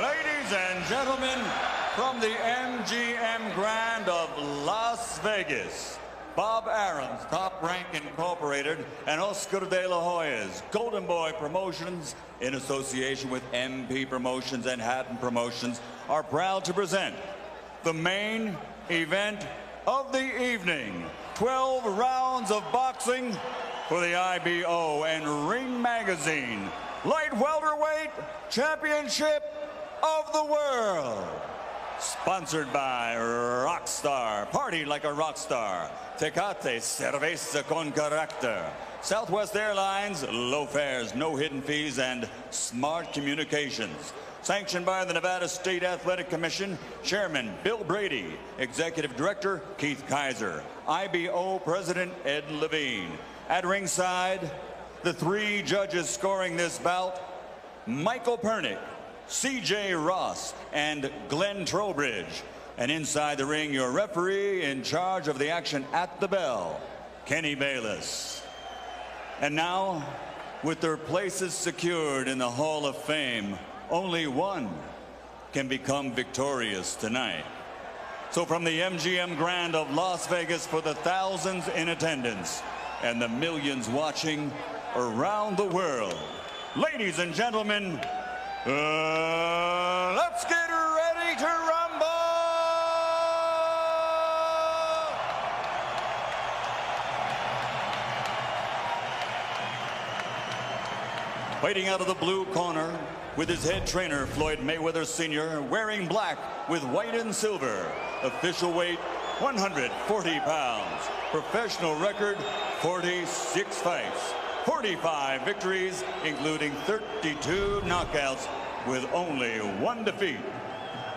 Ladies and gentlemen, from the MGM Grand of Las Vegas, Bob Arum's Top Rank Incorporated and Oscar de la Hoya's Golden Boy Promotions, in association with MP Promotions and Hatton Promotions, are proud to present the main event of the evening. 12 rounds of boxing for the IBO and Ring Magazine Light Welterweight Championship of the World. Sponsored by Rockstar, party like a rockstar. Tecate, cerveza con carácter. Southwest Airlines, low fares, no hidden fees, and smart communications. Sanctioned by the Nevada State Athletic Commission, Chairman Bill Brady, Executive Director Keith Kaiser, IBO President Ed Levine. At ringside, the three judges scoring this bout: Michael Pernick, C.J. Ross, and Glenn Trowbridge. And inside the ring, your referee in charge of the action at the bell, Kenny Bayless. And now, with their places secured in the Hall of Fame, only one can become victorious tonight. So from the MGM Grand of Las Vegas, for the thousands in attendance and the millions watching around the world, ladies and gentlemen, let's get ready to rumble! Fighting out of the blue corner, with his head trainer, Floyd Mayweather Sr., wearing black with white and silver. Official weight, 140 pounds. Professional record, 46 fights. 45 victories, including 32 knockouts, with only one defeat.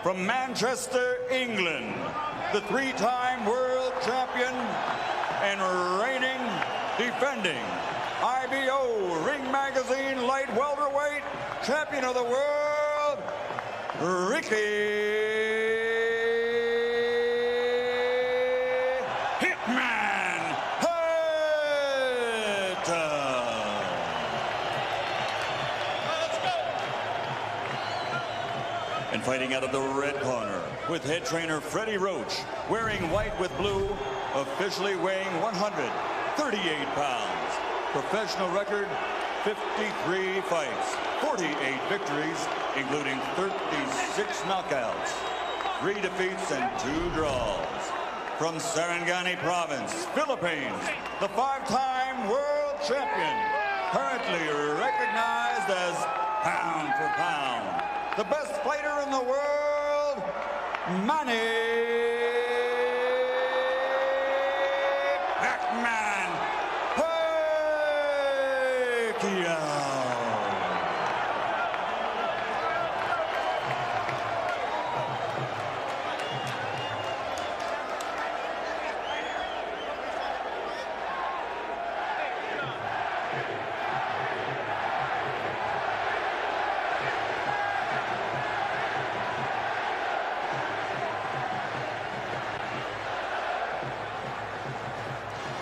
From Manchester, England, the three-time world champion and reigning, defending IBO Ring Magazine Light Welterweight Champion of the World, Ricky Hitman Hatton. And fighting out of the red corner, with head trainer Freddie Roach, wearing white with blue, officially weighing 138 pounds. Professional record, 53 fights, 48 victories, including 36 knockouts, 3 defeats and 2 draws. From Sarangani Province, Philippines, the 5-time world champion, currently recognized as pound for pound, the best fighter in the world, Manny Pac-Man Paquiao.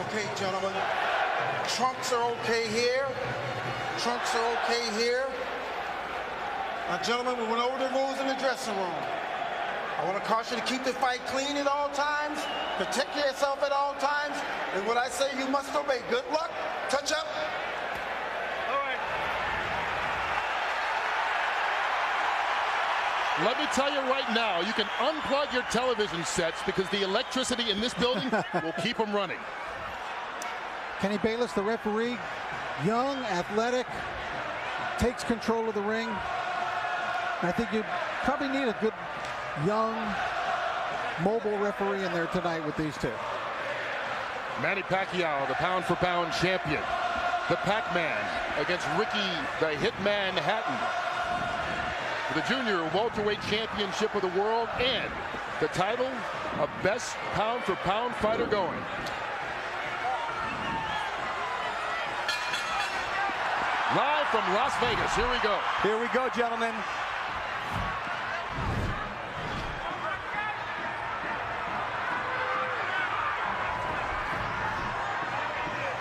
Okay, gentlemen, trunks are okay here. Trunks are okay here. Now, gentlemen, we went over the rules in the dressing room. I want to caution you to keep the fight clean at all times, protect yourself at all times, and what I say you must obey. Good luck. Touch up. All right. Let me tell you right now, you can unplug your television sets because the electricity in this building will keep them running. Kenny Bayless, the referee, young, athletic, takes control of the ring. I think you probably need a good, young, mobile referee in there tonight with these two. Manny Pacquiao, the pound-for-pound champion. The Pac-Man against Ricky, the Hitman Hatton. For the junior welterweight championship of the world and the title of best pound-for-pound fighter going. Live from Las Vegas, here we go. Here we go, gentlemen.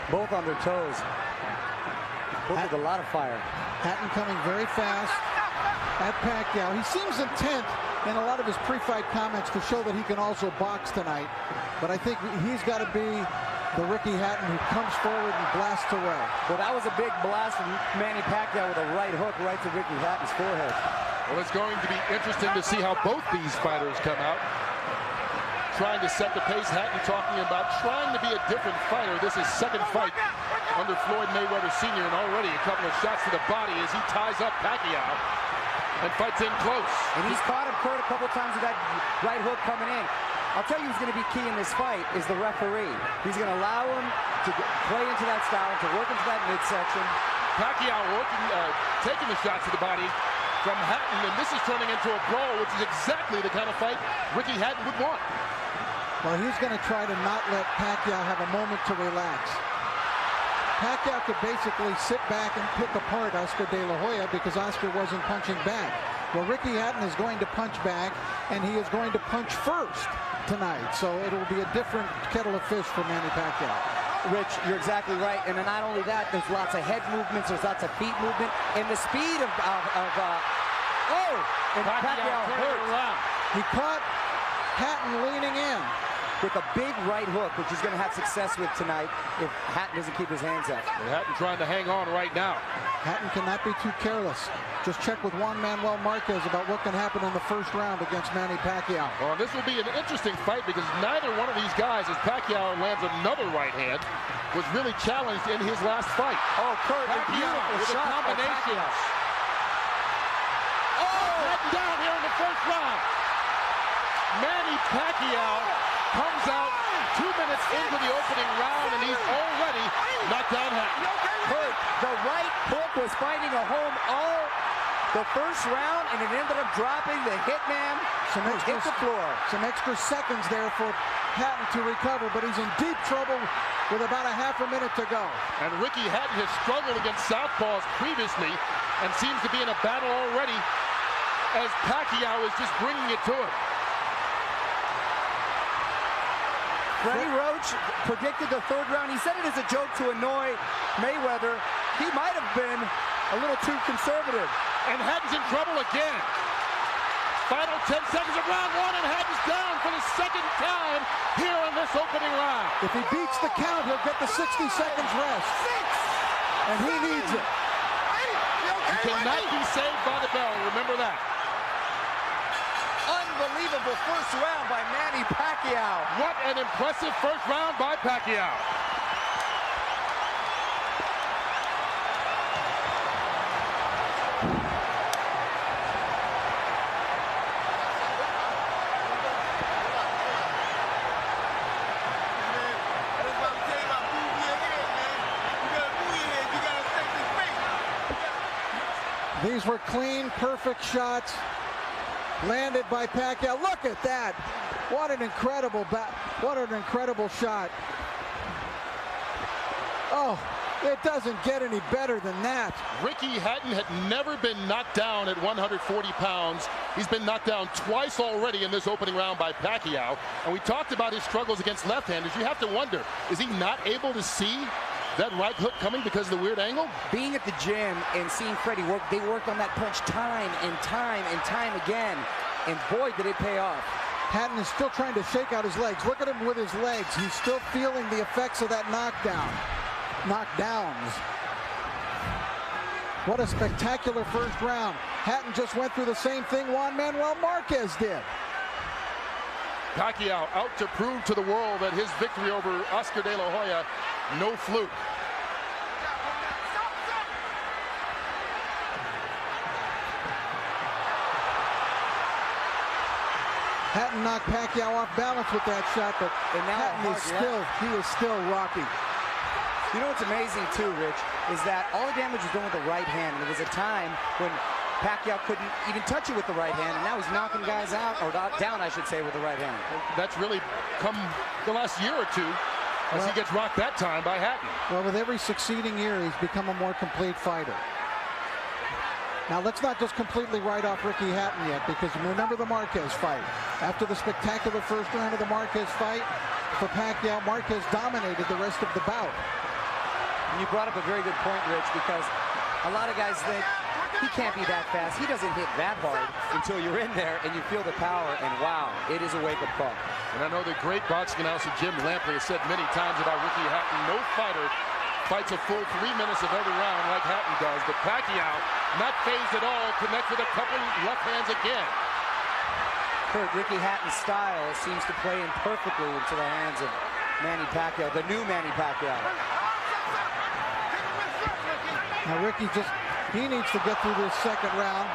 Both on their toes. Both with a lot of fire. Hatton coming very fast. at Paquiao. He seems intent in a lot of his pre-fight comments to show that he can also box tonight. But I think he's got to be the Ricky Hatton who comes forward and blasts away. Well, that was a big blast from Manny Pacquiao with a right hook right to Ricky Hatton's forehead. Well, it's going to be interesting to see how both these fighters come out. Trying to set the pace. Hatton talking about trying to be a different fighter. This is second fight under Floyd Mayweather Sr. and already a couple of shots to the body as he ties up Paquiao and fights in close. And he's caught him, Kurt, a couple times with that right hook coming in. I'll tell you who's going to be key in this fight is the referee. He's going to allow him to play into that style, to work into that midsection. Paquiao working, taking the shots to the body from Hatton, and this is turning into a brawl, which is exactly the kind of fight Ricky Hatton would want. Well, he's going to try to not let Paquiao have a moment to relax. Paquiao could basically sit back and pick apart Oscar De La Hoya because Oscar wasn't punching back. Well, Ricky Hatton is going to punch back, and he is going to punch first tonight. So it'll be a different kettle of fish for Manny Pacquiao. Rich, you're exactly right. And then not only that, there's lots of head movements, there's lots of feet movement, and the speed of Paquiao hurt. He caught Hatton leaning in with a big right hook, which he's going to have success with tonight if Hatton doesn't keep his hands up. And Hatton trying to hang on right now. Hatton cannot be too careless. Just check with Juan Manuel Marquez about what can happen in the first round against Manny Pacquiao. Well, this will be an interesting fight because neither one of these guys, as Pacquiao lands another right hand, was really challenged in his last fight. Oh, Kurt, Pacquiao with a combination. Oh, Hatton down here in the first round. Manny Pacquiao comes out 2 minutes into the opening round, and he's already knocked down Hatton. Kurt, the right hook was finding a home all the first round, and it ended up dropping the hitman hit the floor. Some extra seconds there for Hatton to recover, but he's in deep trouble with about a half a minute to go. And Ricky Hatton has struggled against southpaws previously and seems to be in a battle already as Pacquiao is just bringing it to him. Freddie Roach predicted the third round. He said it as a joke to annoy Mayweather. He might have been a little too conservative. And Hatton's in trouble again. Final 10 seconds of round one, and Hatton's down for the second time here in this opening round. If he beats the count, he'll get the 60 seconds rest. And he needs it. He cannot be saved by the bell. Remember that. Unbelievable first round by Manny Pacquiao. What an impressive first round by Pacquiao. These were clean, perfect shots landed by Pacquiao. Look at that. What an incredible shot. Oh, it doesn't get any better than that. Ricky Hatton had never been knocked down at 140 pounds. He's been knocked down twice already in this opening round by Pacquiao. And we talked about his struggles against left-handers. You have to wonder, is he not able to see that right hook coming because of the weird angle? Being at the gym and seeing Freddie work, they worked on that punch time and time again. And boy, did it pay off. Hatton is still trying to shake out his legs. Look at him with his legs. He's still feeling the effects of that knockdowns. What a spectacular first round. Hatton just went through the same thing Juan Manuel Marquez did. Paquiao out to prove to the world that his victory over Oscar De La Hoya, no fluke. Hatton knocked Pacquiao off balance with that shot, but Hatton is still rocky. You know what's amazing too, Rich, is that all the damage was done with the right hand. There was a time when Paquiao couldn't even touch it with the right hand, and now he's knocking guys out, or down, I should say, with the right hand. That's really come the last year or two as he gets rocked that time by Hatton. Well, with every succeeding year, he's become a more complete fighter. Now, let's not just completely write off Ricky Hatton yet, because remember the Marquez fight. After the spectacular first round of the Marquez fight, for Pacquiao, Marquez dominated the rest of the bout. And you brought up a very good point, Rich, because a lot of guys think He can't be that fast. He doesn't hit that hard until you're in there and you feel the power, and wow, it is a wake-up call. And I know the great boxing announcer Jim Lampley has said many times about Ricky Hatton, no fighter fights a full 3 minutes of every round like Hatton does, but Paquiao, not phased at all, connects with a couple left hands again. Kurt, Ricky Hatton's style seems to play in perfectly into the hands of Manny Paquiao, the new Manny Paquiao. Now Ricky he needs to get through this second round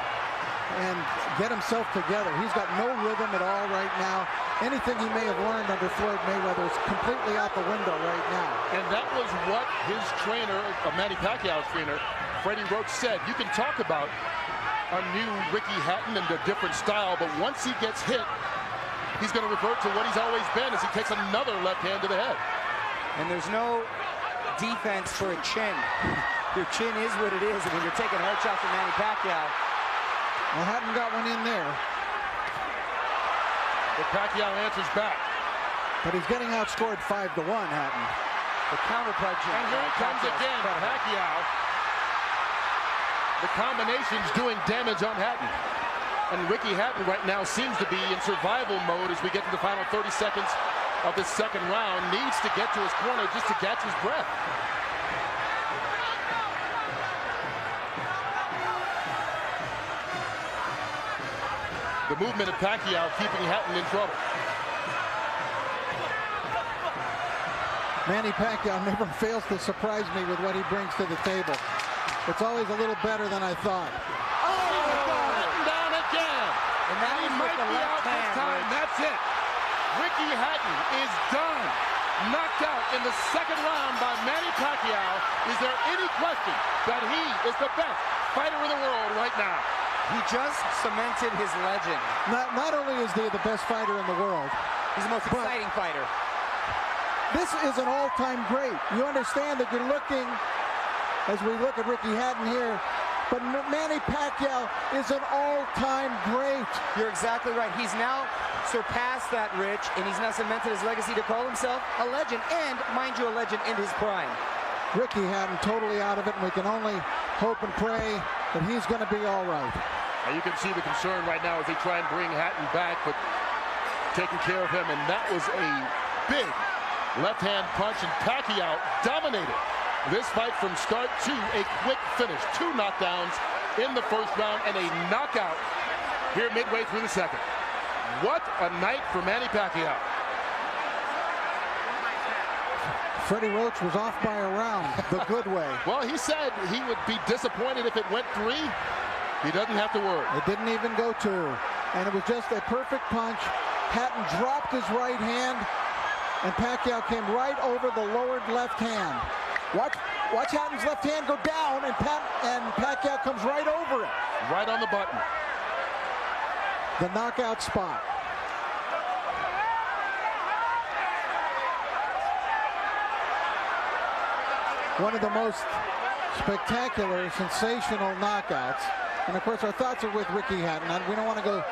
and get himself together. He's got no rhythm at all right now. Anything he may have learned under Floyd Mayweather is completely out the window right now. And that was what his trainer, Manny Pacquiao's trainer, Freddie Roach, said. You can talk about a new Ricky Hatton and a different style, but once he gets hit, he's going to revert to what he's always been as he takes another left hand to the head. And there's no defense for a chin. Your chin is what it is, and when you're taking hard shots from Manny Pacquiao. Well, Hatton got one in there. But Paquiao answers back. But he's getting outscored 5-1, Hatton. The counterpunch. And here it comes again, Paquiao. The combination's doing damage on Hatton. And Ricky Hatton right now seems to be in survival mode as we get to the final 30 seconds of this second round. Needs to get to his corner just to catch his breath. The movement of Paquiao keeping Hatton in trouble. Manny Paquiao never fails to surprise me with what he brings to the table. It's always a little better than I thought. Oh, Hatton down again. And that he was might with the be left out this hand, time. Rich. That's it. Ricky Hatton is done. Knocked out in the second round by Manny Paquiao. Is there any question that he is the best fighter in the world right now? He just cemented his legend. Not only is he the best fighter in the world, He's the most exciting fighter. this is an all-time great. You understand that you're looking, as we look at Ricky Hatton here, but Manny Paquiao is an all-time great. You're exactly right. He's now surpassed that, Rich, and he's now cemented his legacy to call himself a legend, and, mind you, a legend in his prime. Ricky Hatton totally out of it, and we can only hope and pray that he's going to be all right. And you can see the concern right now as they try and bring Hatton back, but taking care of him, and that was a big left-hand punch, and Paquiao dominated this fight from start to a quick finish. 2 knockdowns in the first round and a knockout here midway through the second. What a night for Manny Paquiao. Freddie Roach was off by a round the good way. Well, he said he would be disappointed if it went 3. He doesn't have to worry. It didn't even go 2. And it was just a perfect punch. Hatton dropped his right hand, and Paquiao came right over the lowered left hand. Watch Hatton's left hand go down, and Paquiao comes right over it. Right on the button. The knockout spot. One of the most spectacular, sensational knockouts. And of course, our thoughts are with Ricky Hatton. We don't want to go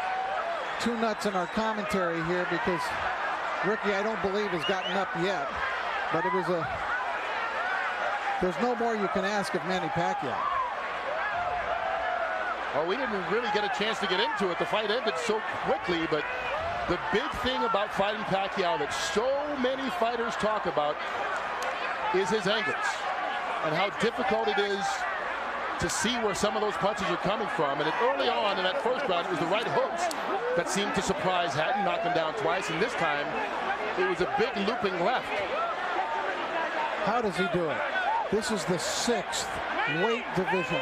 too nuts in our commentary here because Ricky, I don't believe, has gotten up yet. But it was there's no more you can ask of Manny Pacquiao. Well, we didn't really get a chance to get into it. The fight ended so quickly, but the big thing about fighting Pacquiao that so many fighters talk about is his angles and how difficult it is to see where some of those punches are coming from. And early on in that first round, it was the right hooks that seemed to surprise Hatton, knock him down twice, and this time it was a big looping left. How does he do it? This is the 6th weight division.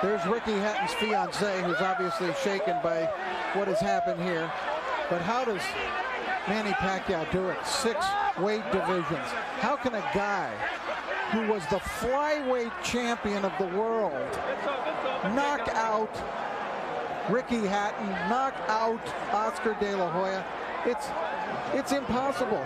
There's Ricky Hatton's fiance, who's obviously shaken by what has happened here. But how does Manny Pacquiao do it? 6 weight divisions. How can a guy who was the flyweight champion of the world knock out Ricky Hatton, knock out Oscar De La Hoya? It's impossible.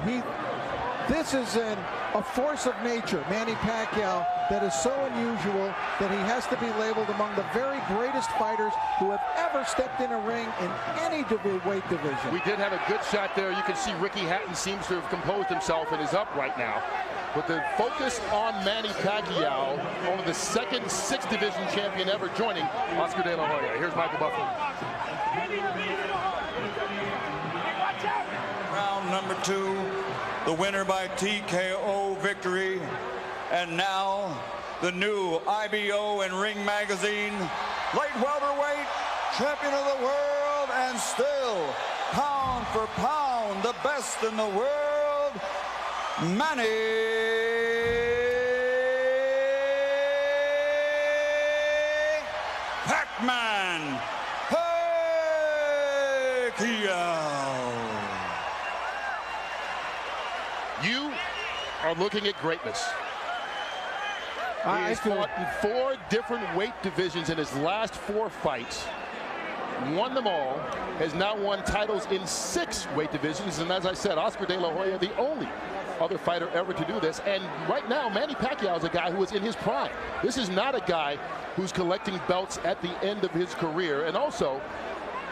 This is a force of nature, Manny Pacquiao, that is so unusual that he has to be labeled among the very greatest fighters who have ever stepped in a ring in any weight division. We did have a good shot there. You can see Ricky Hatton seems to have composed himself and is up right now. But the focus on Manny Pacquiao, only the second 6th division champion ever joining Oscar De La Hoya. Here's Michael Buffer. Round number 2, the winner by TKO victory. And now the new IBO and Ring Magazine light welterweight champion of the world, and still pound for pound the best in the world, Manny Pac-Man Paquiao. You are looking at greatness. He has fought in 4 different weight divisions in his last 4 fights. Won them all. Has now won titles in 6 weight divisions. And as I said, Oscar De La Hoya, the only other fighter ever to do this. And right now, Manny Pacquiao is a guy who is in his prime. This is not a guy who's collecting belts at the end of his career. And also,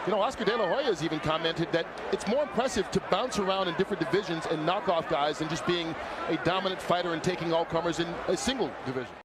you know, Oscar De La Hoya has even commented that it's more impressive to bounce around in different divisions and knock off guys than just being a dominant fighter and taking all comers in a single division.